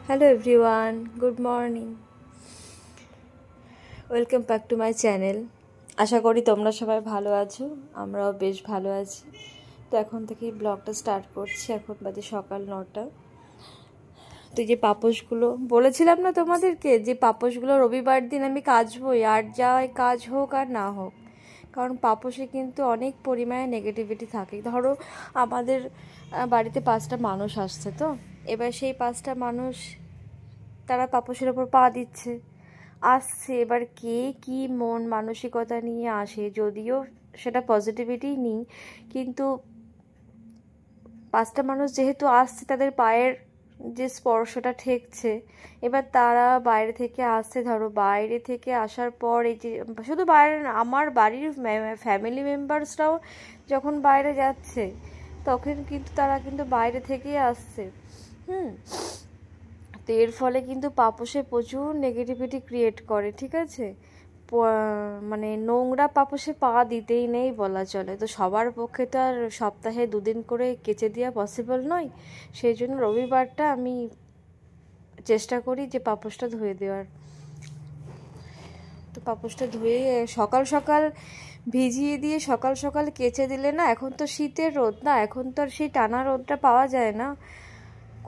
Hello everyone, good morning. Welcome back to my channel. আশা করি তোমরা সবাই ভালো আছো, আমরাও বেশ ভালো আছি। তো এখন থেকেই ব্লগটা স্টার্ট করছি। এখন বাজে সকাল 9টা। তো যে পাপোশগুলো বলেছিলাম না তোমাদেরকে, যে পাপোশগুলো রবিবার দিন আমি কাচবই, আর যাই কাজ হোক আর না হোক, কারণ পাপোশে কিন্তু অনেক পরিমাণে নেগেটিভিটি থাকে। ধরো আমাদের বাড়িতে 5টা মানুষ আসছে, তো এবার সেই 5টা মানুষ তারা পাপোশের ওপর পা দিচ্ছে, আসছে। এবার কে কি মন মানসিকতা নিয়ে আসে, যদিও সেটা পজিটিভিটি নিই, কিন্তু 5টা মানুষ যেহেতু আসছে, তাদের পায়ের যে স্পর্শটা ঠেকছে। এবার তারা বাইরে থেকে আসছে, ধরো বাইরে থেকে আসার পর এই যে শুধু বাইরে না, আমার বাড়ির ফ্যামিলি মেম্বার্সরাও যখন বাইরে যাচ্ছে, তখন কিন্তু তারা কিন্তু বাইরে থেকেই আসছে। তো এর ফলে কিন্তু পাপোশে প্রচুর নেগেটিভিটি ক্রিয়েট করে, ঠিক আছে। মানে নোংরা পাপোশে পা দিতেই নেই বলা চলে। তো সবার পক্ষে তো আর সপ্তাহে 2 দিন করে কেচে দেওয়া পসিবল নয়, সেই জন্য রবিবারটা আমি চেষ্টা করি যে পাপোশটা ধুয়ে দেওয়ার। তো পাপোশটা ধুয়ে সকাল সকাল ভিজিয়ে দিয়ে সকাল সকাল কেচে দিলে না, এখন তো শীতের রোদ না, এখন তো আর সেই টানা রোদটা পাওয়া যায় না।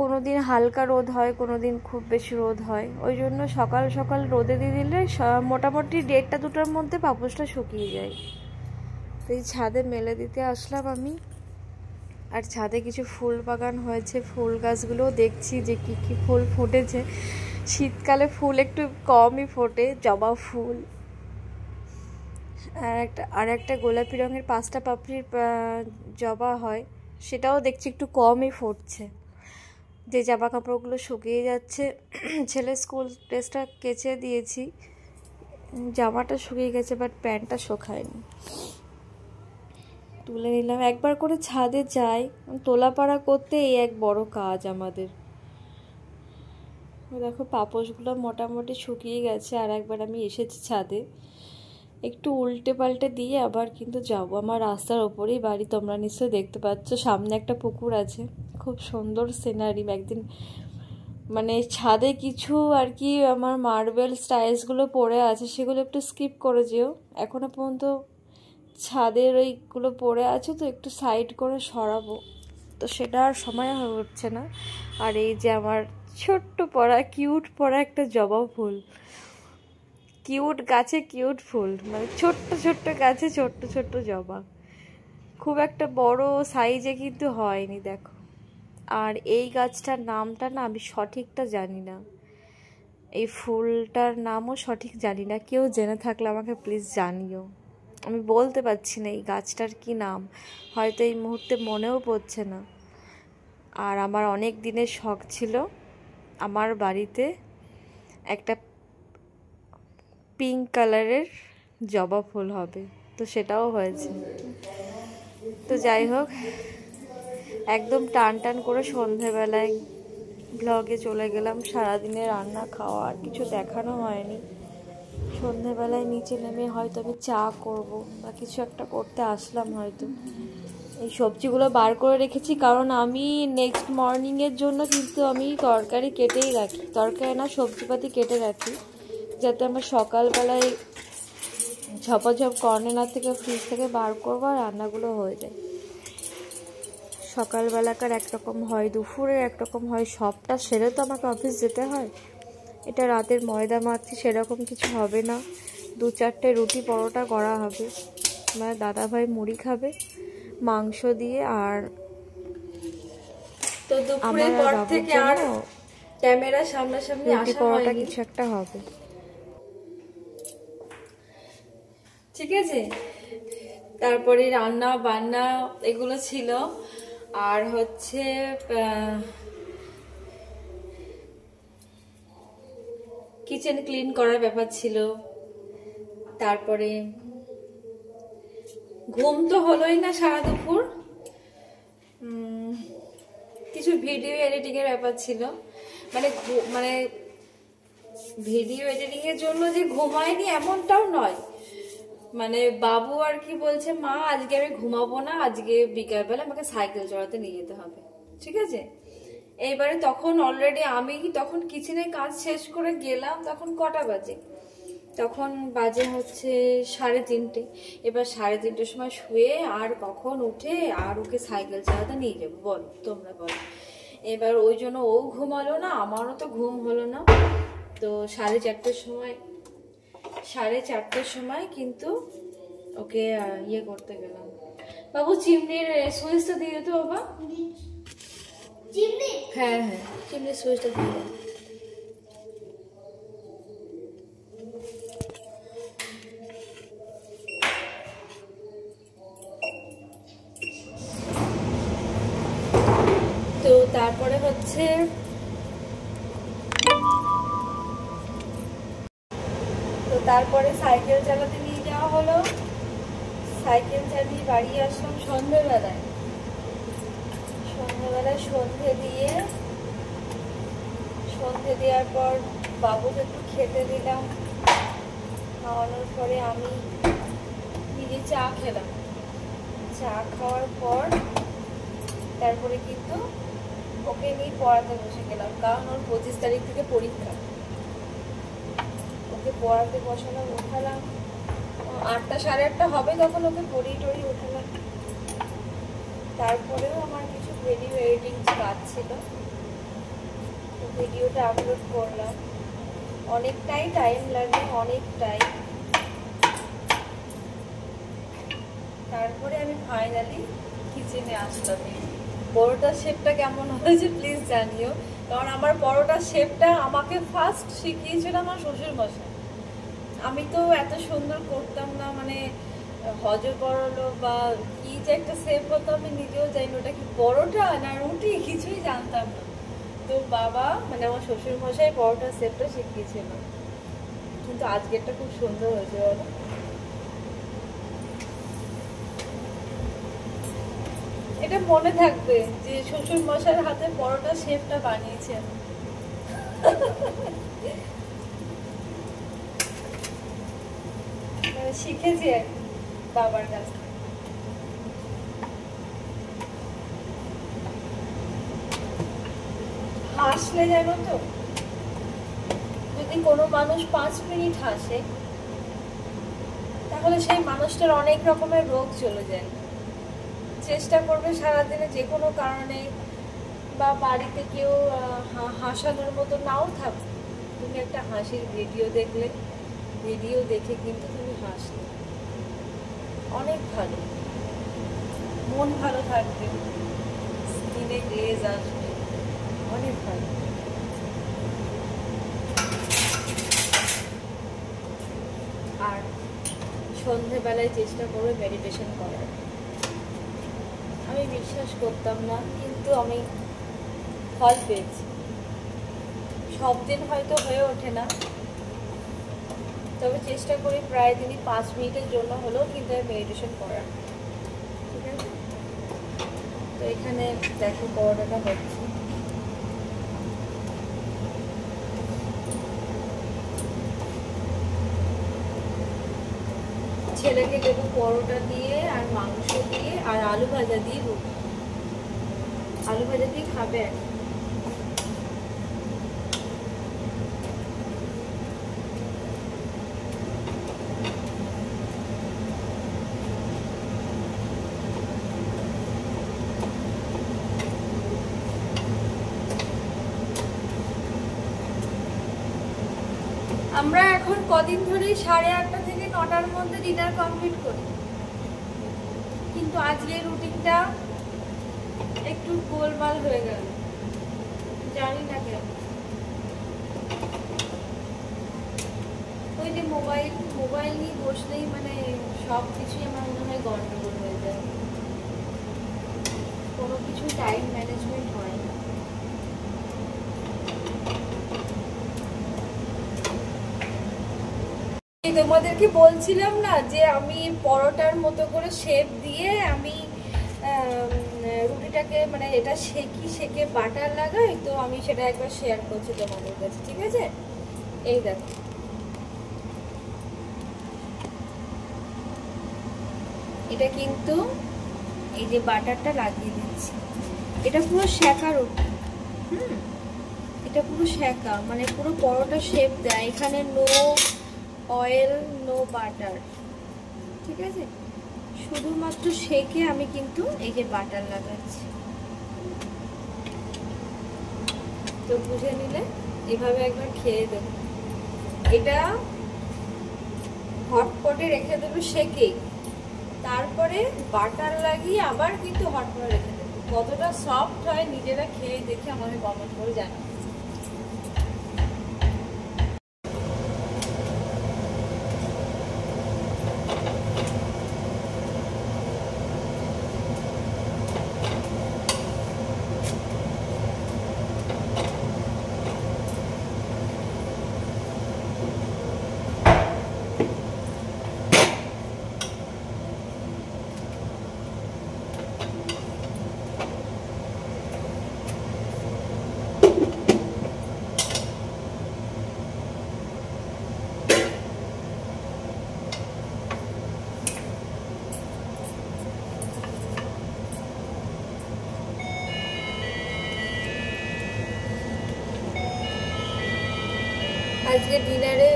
কোনো দিন হালকা রোদ হয়, কোনো দিন খুব বেশি রোদ হয়। ওই জন্য সকাল সকাল রোদে দিয়ে দিলে মোটামুটি 1:30-2টার মধ্যে পাপোশটা শুকিয়ে যায়। তো এই ছাদে মেলে দিতে আসলাম আমি। আর ছাদে কিছু ফুল বাগান হয়েছে, ফুল গাছগুলোও দেখছি যে কী কী ফুল ফুটেছে। শীতকালে ফুল একটু কমই ফোটে, জবা ফুল আর একটা গোলাপি রঙের 5টা পাপড়ির জবা হয়, সেটাও দেখছি একটু কমই ফুটছে। যে জামা কাপড়গুলো শুকিয়ে যাচ্ছে, ছেলের স্কুল ড্রেসটা কেচে দিয়েছি, জামাটা শুকিয়ে গেছে, বাট প্যান্টটা শুকায়নি। তুলে নিলাম। একবার করে ছাদে যাই, তোলাপাড়া করতে এই এক বড় কাজ আমাদের। দেখো পাপোশগুলো মোটামুটি শুকিয়ে গেছে। আর একবার আমি এসেছি ছাদে, একটু উল্টে পাল্টে দিয়ে আবার কিন্তু যাব। আমার রাস্তার ওপরেই বাড়ি, তোমরা নিশ্চয়ই দেখতে পাচ্ছ, সামনে একটা পুকুর আছে, খুব সুন্দর সিনারি। একদিন মানে ছাদে কিছু আর কি আমার মার্বেল টাইলসগুলো পড়ে আছে, সেগুলো একটু স্কিপ করে যেও। এখনো পর্যন্ত ছাদের ওইগুলো পড়ে আছে, তো একটু সাইড করে সরাবো, তো সেটা আর সময় হয়ে উঠছে না। আর এই যে আমার ছোট্ট পড়া কিউট পড়া একটা জবা ফুল, কিউট গাছে কিউট ফুল, মানে ছোট্ট ছোট্ট গাছে ছোট্ট ছোট্ট জবা, খুব একটা বড় সাইজে কিন্তু হয়নি, দেখো। আর এই গাছটার নামটা না আমি সঠিকটা জানি না, এই ফুলটার নামও সঠিক জানি না। কেউ জেনে থাকলে আমাকে প্লিজ জানিও। আমি বলতে পারছি না এই গাছটার কি নাম, হয়তো এই মুহূর্তে মনেও পড়ছে না। আর আমার অনেক দিনের শখ ছিল আমার বাড়িতে একটা পিঙ্ক কালারের জবা ফুল হবে, তো সেটাও হয়েছে। তো যাই হোক, একদম টান টান করে সন্ধেবেলায় ব্লগে চলে গেলাম। সারাদিনে রান্না খাওয়া আর কিছু দেখানো হয়নি। সন্ধেবেলায় নিচে নেমে হয়তো আমি চা করব বা কিছু একটা করতে আসলাম হয়তো। এই সবজিগুলো বার করে রেখেছি, কারণ আমি নেক্সট মর্নিংয়ের জন্য কিন্তু আমি তরকারি কেটেই রাখি, তরকারি না সবজিপাতি কেটে রাখি, যাতে আমার সকালবেলায় ঝপাঝপ কর্নেলার থেকে ফ্রিজ থেকে বার করবো আর রান্নাগুলো হয়ে যায়। সকালবেলাকার একরকম হয়, দুপুরের একরকম হয়, সবটা সেরে তো আমাকে অফিস যেতে হয়। এটা রাতের ময়দা মাখছি, সেরকম কিছু হবে না। 2-4টে রুটি পরোটা করা হবে, মানে দাদাভাই মুড়ি খাবে মাংস দিয়ে। আর তো দুপুরের পর থেকে আর ক্যামেরা সামনাসামনি রুটি আসা পরোটা হয়নি, কিছু একটা হবে, ঠিক আছে। তারপরে রান্না বান্না এগুলো ছিল, আর হচ্ছে কিচেন ক্লিন করার ব্যাপার ছিল। তারপরে ঘুম তো হলোই না সারা দুপুর, কিছু ভিডিও এডিটিং এর ব্যাপার ছিল। মানে ভিডিও এডিটিং এর জন্য যে ঘুমায়নি এমনটাও নয়, মানে বাবু আর কি বলছে, মা আজকে আমি ঘুমাবো না, আজকে বিকালবেলা আমাকে সাইকেল চড়াতে নিয়ে যেতে হবে, ঠিক আছে। এইবারে তখন অলরেডি আমি তখন কিচেনে কাজ শেষ করে গেলাম, তখন কটা বাজে, তখন বাজে হচ্ছে 3:30। এবার 3:30টার সময় শুয়ে আর কখন উঠে আর ওকে সাইকেল চালাতে নিয়ে যাবো বলো, তোমরা বলো। এবার ওই জন্য ও ঘুমালো না, আমারও তো ঘুম হলো না। তো 4:30টার সময় কিন্তু ওকে ইয়ে করতে গেলাম। বাবু চিমনির সুইচটা দিয়ে তো বাবা। হ্যাঁ হ্যাঁ, চিমনির সুইচটা দিয়ে দাও। তো তারপরে হচ্ছে সাইকেল চালাতে নিয়ে যাওয়া হলো। সাইকেল চালিয়ে বাড়ি আসলাম সন্ধ্যেবেলায়। সন্ধে দেওয়ার পর বাবুকে একটু খেতে দিলাম। খাওয়ানোর পরে আমি নিজে চা খেলাম। চা খাওয়ার পর তারপরে কিন্তু ওকে নিয়ে পড়াতে বসে গেলাম, কারণ ওর 25 তারিখ থেকে পরীক্ষা। ওকে পড়াতে বসালাম, উঠালাম 8টা 8:30 হবে, তখন ওকে পড়িয়ে টড়িয়ে উঠালাম। তারপরেও আমার কিছু ভিডিও এডিটিং কাজ ছিল, তো ভিডিওটা আপলোড করলাম। অনেকটাই টাইম লাগে, অনেকটাই। তারপরে আমি ফাইনালি কিচেনে আসলাম। পরোটার শেপটা কেমন হয়েছে প্লিজ জানিও, কারণ আমার পরোটার শেপটা আমাকে ফার্স্ট শিখিয়েছিল আমার শ্বশুর মশাই। আমি তো এত সুন্দর করতাম না, মানে হজবরল বা কি যে একটা শেপ হতো আমি নিজেও জানি না ওটা কি পরোটা না রুটি, কিছুই জানতাম না। তো বাবা মানে আমার শ্বশুর মশাই পরোটার শেপটা শিখিয়েছিল, কিন্তু আজকেরটা খুব সুন্দর হয়েছে বলো। এটা মনে থাকবে যে শ্বশুর মশাইয়ের হাতে পরোটা শেপটা বানিয়েছেন। শিখেছি আর বাবার কাছ থেকে। হাসলে জানো তো, যদি কোনো মানুষ 5 মিনিট হাসে তাহলে সেই মানুষটার অনেক রকমের রোগ চলে যায়। চেষ্টা করবে সারাদিনে যে কোনো কারণে বা বাড়িতে কেউ হাসানোর মতো নাও থাকবে, তুমি একটা হাসির ভিডিও দেখলে, ভিডিও দেখে কিন্তু তুমি হাসলে অনেক ভালো, মন ভালো থাকবে, স্কিনে গ্লেজ আসবে, অনেক ভালো। আর সন্ধেবেলায় চেষ্টা করবে মেডিটেশন করার। আমি বিশ্বাস করতাম না, কিন্তু আমি ফল পেয়েছি। সব দিন হয়তো হয়ে ওঠে না, তবে চেষ্টা করি প্রায় দিনই 5 মিনিটের জন্য হলেও কিন্তু আমি মেডিটেশন করার। ঠিক আছে, তো এখানে দেখো পরোটাটা হচ্ছে। ছেলেকে দেবো পরোটা দিয়ে আর মাংস দিয়ে আর আলু ভাজা দিয়ে রুটি। আলু ভাজা দিয়ে খাবে। আমরা এখন কদিন ধরে 8:30 থেকে 9টার মধ্যে ডিনার কমপ্লিট করি, কিন্তু আজকের রুটিনটা একটু গোলমাল হয়ে গেল, জানি না কেন। ওই যে মোবাইল নিয়ে বসলেই মানে সব কিছুই আমার মনে হয় গন্ডগোল হয়ে যায়, কোনো কিছু টাইম ম্যানেজমেন্ট হয় না। তোমাদেরকে বলছিলাম না যে আমি পরোটার মতো করে শেপ দিয়ে আমি রুটিটাকে মানে এটা সেকে বাটার লাগাই, তো আমি সেটা একবার শেয়ার করছি তোমাদের কাছে। ঠিক আছে, এই দেখো এটা কিন্তু এই যে বাটারটা লাগিয়ে দিচ্ছি, এটা পুরো সেকা রুটি, এটা পুরো সেকা, মানে পুরো পরোটা শেপ দেয়। এখানে নো অয়েল নো বাটার, ঠিক আছে? শুধুমাত্র সেকে আমি কিন্তু এই যে বাটার লাগাচ্ছি। তো বুঝে নিলে এভাবে একবার খেয়ে দেবো। এটা হটপটে রেখে দেবো সেকে, তারপরে বাটার লাগিয়ে আবার কিন্তু হটপটে রেখে দেবো। কতটা সফট হয় নিজেরা খেয়ে দেখে আমাকে কমেন্ট করে জানাও। আজকে ডিনারে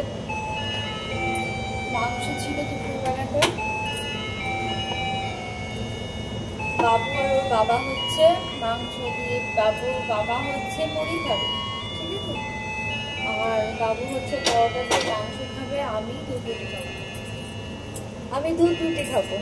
মাংস ছিল দুপুরবেলাতে। বাবু আর ওর বাবা হচ্ছে মাংস দিয়ে, বাবা হচ্ছে মুড়ি খাবে, ঠিক আছে? আর বাবু হচ্ছে পরোটা দিয়ে মাংস খাবে, আমি দুধ রুটি খাবো। আমি দুধ রুটি খাবো।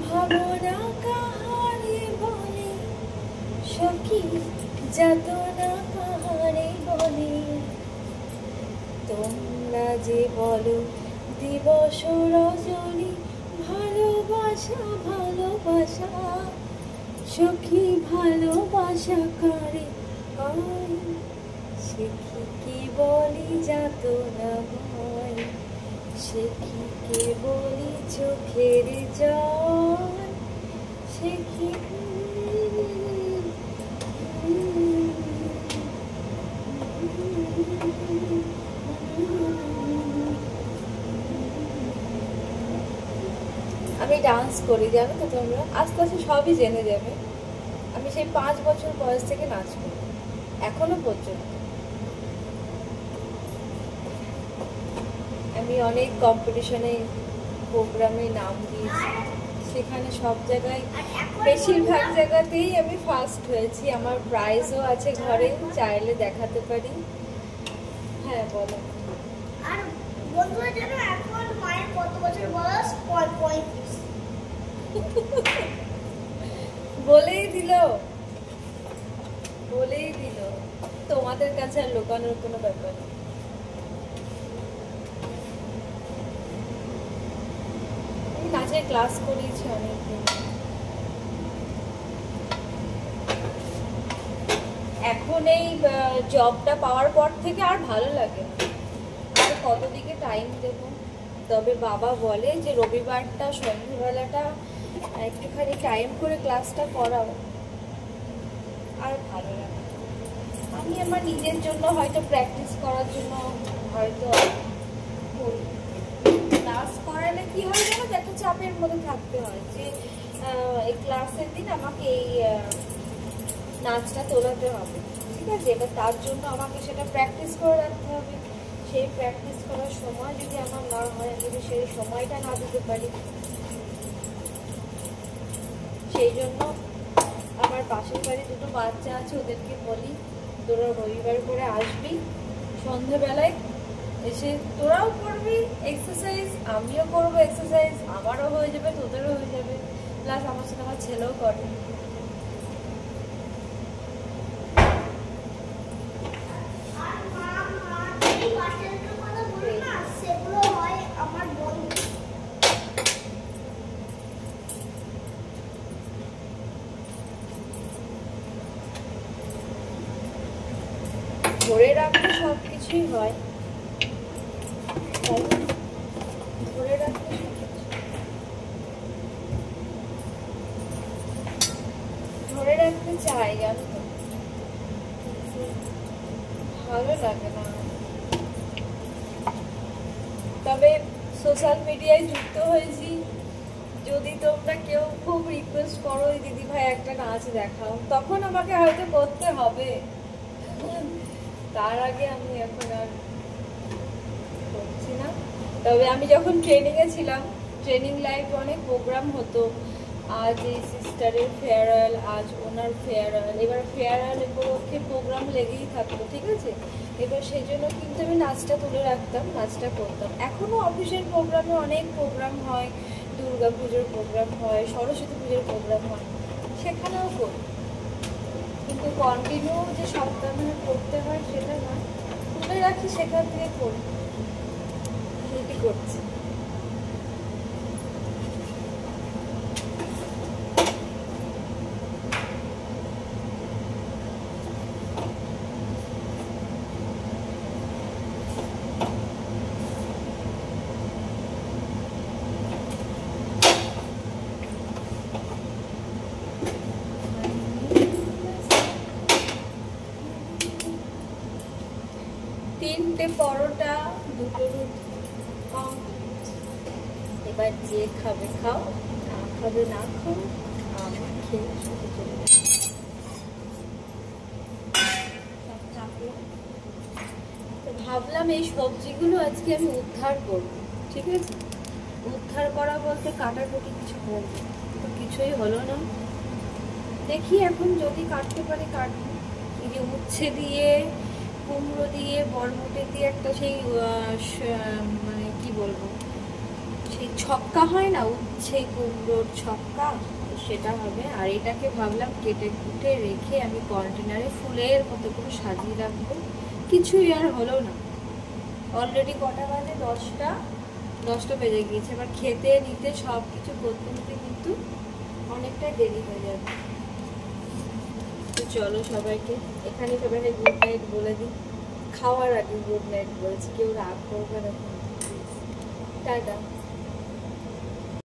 ভাবনা কাহারে বলে সখী, যাতনা কাহারে বলে, তোমরা যে বলো দিবস রজনী, ভালোবাসা ভালোবাসা, সখী ভালোবাসা করে সে কি বলি যাতনা ভয়, সে কি বলি চোখের জল, সে কি আমি ডান্স করি, জানো তো তোমরা? আস্তে আস্তে সবই জেনে যাবে। আমি সেই 5 বছর বয়স থেকে নাচ করি এখনো পর্যন্ত। আমি অনেক কম্পিটিশনে প্রোগ্রামে নাম দিয়েছি, সেখানে সব জায়গায় বেশিরভাগ জায়গাতেই আমি ফার্স্ট হয়েছি। আমার প্রাইজও আছে ঘরে, চাইলে দেখাতে পারি। হ্যাঁ বলো। আর বন্ধুরা জানো এখন মায়ের কত বছর বয়স? 35। বলেই দিল, তোমাদের কাছে আর লুকানোর কোনো ব্যাপার নেই। নাচের ক্লাস করিয়েছি অনেকদিন। এখন এই জবটা পাওয়ার পর থেকে আর ভালো লাগে না, আর কত দিকে টাইম দেব। তবে বাবা বলে যে রবিবারটা সন্ধ্যেবেলাটা একটুখানি টাইম করে ক্লাসটা করাও, আর ভালো লাগে। আমি আমার নিজের জন্য হয়তো প্র্যাকটিস করার জন্য হয়তো করি। ক্লাস করালে কি হয় জানো, একটা চাপের মধ্যে থাকতে হয় যে এই ক্লাসের দিন আমাকে এই নাচটা তোলাতে হবে, ঠিক আছে? এবার তার জন্য আমাকে সেটা প্র্যাকটিস করে রাখতে হবে। সেই প্র্যাকটিস করার সময় যদি আমার না হয়, যদি সেই সময়টা না দিতে পারি, সেই জন্য আমার পাশের বাড়ি দুটো বাচ্চা আছে, ওদেরকে বলি তোরা রবিবার করে আসবি, সন্ধ্যেবেলায় এসে তোরাও করবি এক্সারসাইজ, আমিও করবো এক্সারসাইজ, আমারও হয়ে যাবে তোদেরও হয়ে যাবে, প্লাস আমার সাথে আমার ছেলেও করে। ধরে রাখবো সবকিছু। কিছুই হয়, তাই ধরে রাখতে চাই, জানো তো, ভালো লাগে না। তবে সোশ্যাল মিডিয়ায় যুক্ত হয়েছি, যদি তোমরা কেউ খুব রিকোয়েস্ট করো দিদি ভাই একটা নাচ দেখাও, তখন আমাকে হয়তো করতে হবে। তার আগে আমি এখন আর করছি না। তবে আমি যখন ট্রেনিংয়ে ছিলাম, ট্রেনিং লাইফ অনেক প্রোগ্রাম হতো। আজ এই সিস্টারের ফেয়ারওয়েল, আজ ওনার ফেয়ারওয়েল, এবার ফেয়ারওয়েল উপলক্ষে প্রোগ্রাম লেগেই থাকতো, ঠিক আছে। এবার সেই জন্য কিন্তু আমি নাচটা তুলে রাখতাম, নাচটা করতাম। এখনও অফিসের প্রোগ্রামে অনেক প্রোগ্রাম হয়, দুর্গা পুজোর প্রোগ্রাম হয়, সরস্বতী পুজোর প্রোগ্রাম হয়, সেখানেও করি। কিন্তু কন্টিনিউ যে সপ্তাহে করতে হয় সেটা নয়, তুলে রাখি, সেখান থেকে করি, এটি করছি। তিনটে পরোটা, দুটো রুটি, এবার যে খাবে খাও, না খাবে না খাও, আমি খেয়ে শুধু চলে ভাবলাম এই সবজিগুলো আজকে আমি উদ্ধার করব, ঠিক আছে। উদ্ধার করা বলতে কাটাকুটি কিছু করবো, তো কিছুই হলো না। দেখি এখন যদি কাটতে পারি কাটবো। এই যে উচ্ছে দিয়ে, কুমড়ো দিয়ে, বরবটি দিয়ে একটা সেই মানে কি বলবো, সেই ছক্কা হয় না, উচ্ছে কুমড়োর ছক্কা, সেটা হবে। আর এটাকে ভাবলাম কেটে কুটে রেখে আমি কন্টেনারে ফুলের মতো করে সাজিয়ে রাখবো। কিছুই আর হলো না। অলরেডি কটা বাজে? 10টা বেজে গিয়েছে। এবার খেতে নিতে সব কিছু করতে নিতে কিন্তু অনেকটাই দেরি হয়ে যাবে। তো চলো সবাইকে, এখানে সবাইকে গুড নাইট বলে দিই। খাওয়ার আগে গুড নাইট বলছি, কেউ রাগ করবে না, টাটা।